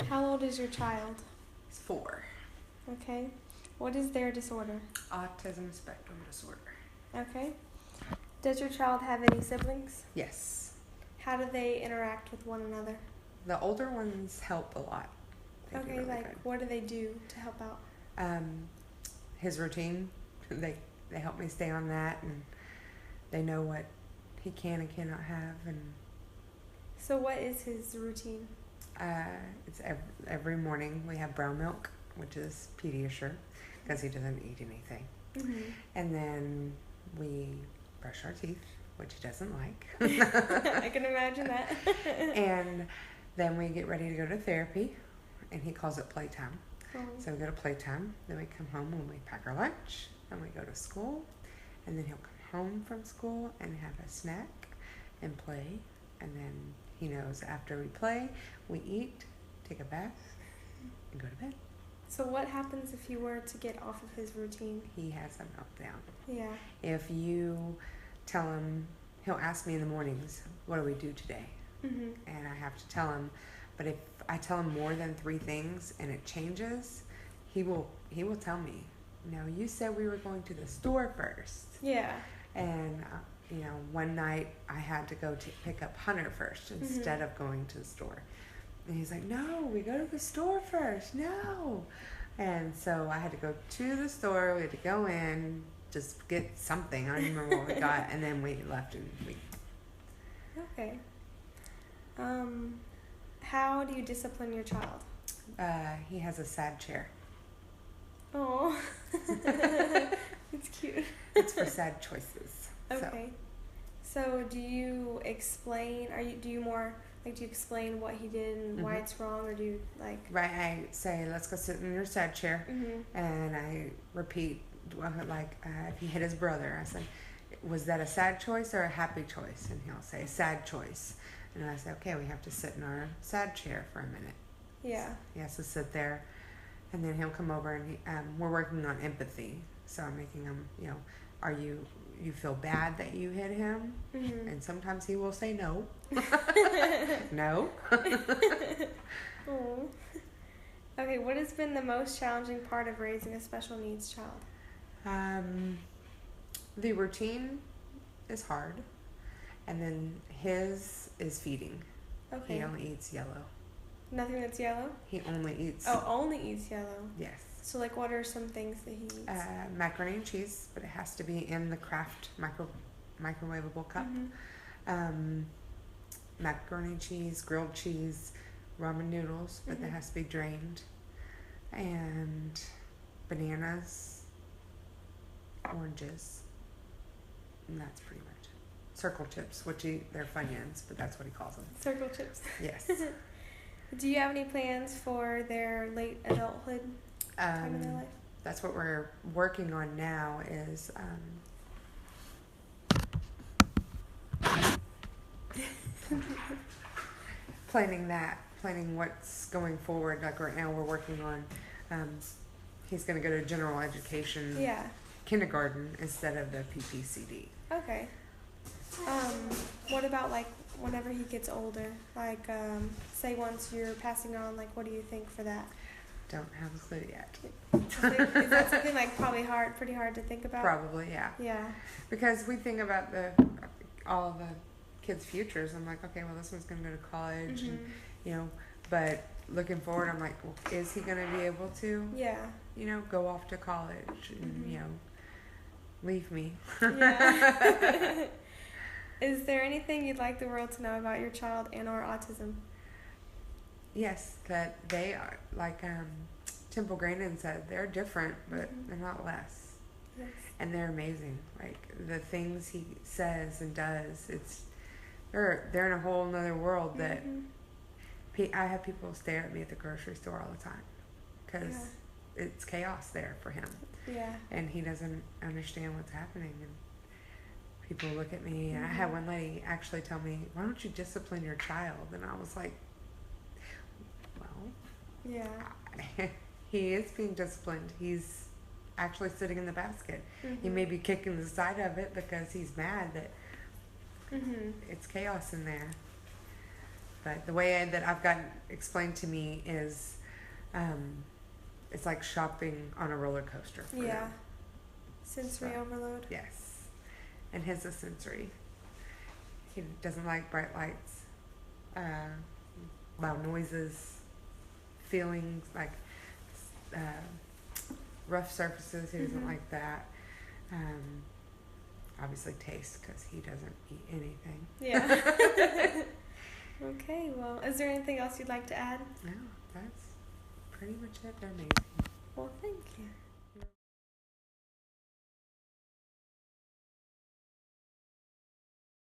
How old is your child? He's 4. Okay. What is their disorder? Autism spectrum disorder. Okay. Does your child have any siblings? Yes. How do they interact with one another? The older ones help a lot. They do Okay, really like good. what do they do to help out? His routine, they help me stay on that, and they know what he can and cannot have, and So what is his routine? it's every morning we have brown milk, which is Pediasure, because he doesn't eat anything. Mm-hmm. And then we brush our teeth, which he doesn't like. I can imagine that. And then we get ready to go to therapy, and he calls it playtime. Oh. So we go to playtime, then we come home and we pack our lunch, and we go to school, and then he'll come home from school and have a snack and play, and then he knows after we play, we eat, take a bath, and go to bed. So what happens if you were to get off of his routine? He has a meltdown. Yeah. If you tell him, he'll ask me in the mornings, what do we do today? Mm-hmm. And I have to tell him, but if I tell him more than 3 things and it changes, he will tell me, no, you said we were going to the store first. Yeah. And one night I had to go to pick up Hunter first instead of going to the store. And he's like, no, we go to the store first. No. And so I had to go to the store. We had to go in, just get something. I don't even remember what we got. And then we left and we. Okay. How do you discipline your child? He has a sad chair. Oh. It's cute. It's for sad choices. Okay. So do you explain, do you explain what he did and why it's wrong, or do you like... Right, I say, let's go sit in your sad chair. Mm-hmm. And I repeat, if he hit his brother, I said, was that a sad choice or a happy choice? And he'll say, sad choice. And I say, okay, we have to sit in our sad chair for a minute. Yeah. He has to sit there. And then he'll come over and we're working on empathy. So I'm making him, are you feel bad that you hit him? Mm-hmm. And sometimes he will say no. No. Oh. Okay, what has been the most challenging part of raising a special needs child? The routine is hard. And then his is feeding. Okay. He only eats yellow. Nothing that's yellow? He only eats... Oh, only eats yellow. Yes. So, like, what are some things that he eats? Macaroni and cheese, but it has to be in the Kraft microwavable cup. Mm-hmm. Macaroni and cheese, grilled cheese, ramen noodles, but that has to be drained. And bananas, oranges, and that's pretty much it. Circle chips, which they're Funyuns, but that's what he calls them. Circle chips. Yes. Do you have any plans for their late adulthood time in their life? That's what we're working on now is planning what's going forward. Like right now we're working on he's going to go to general education kindergarten instead of the PPCD. Okay. What about like whenever he gets older? Like say once you're passing on, like what do you think for that? Don't have a clue yet. Is that something like pretty hard to think about? Probably, yeah. Yeah. Because we think about all of the kids' futures. I'm like, okay, well, this one's going to go to college, and but looking forward, I'm like, well, is he going to be able to? Yeah. Go off to college and leave me. Yeah. Is there anything you'd like the world to know about your child and/or autism? Yes, that they are, like Temple Grandin said, they're different, but they're not less. Yes. And they're amazing. Like, the things he says and does, they're in a whole nother world that I have people stare at me at the grocery store all the time because it's chaos there for him. Yeah. And he doesn't understand what's happening. And people look at me, and I had one lady actually tell me, why don't you discipline your child? And I was like, yeah, he is being disciplined. He's actually sitting in the basket. He may be kicking the side of it because he's mad that it's chaos in there. But the way that I've gotten explained to me is, it's like shopping on a roller coaster. For Yeah. them. Sensory So, overload. yes, and his is sensory. He doesn't like bright lights, loud noises, feelings like rough surfaces. He doesn't like that. Obviously, taste because he doesn't eat anything. Yeah. Okay, well, is there anything else you'd like to add? No, that's pretty much it. They're amazing. Well, thank you.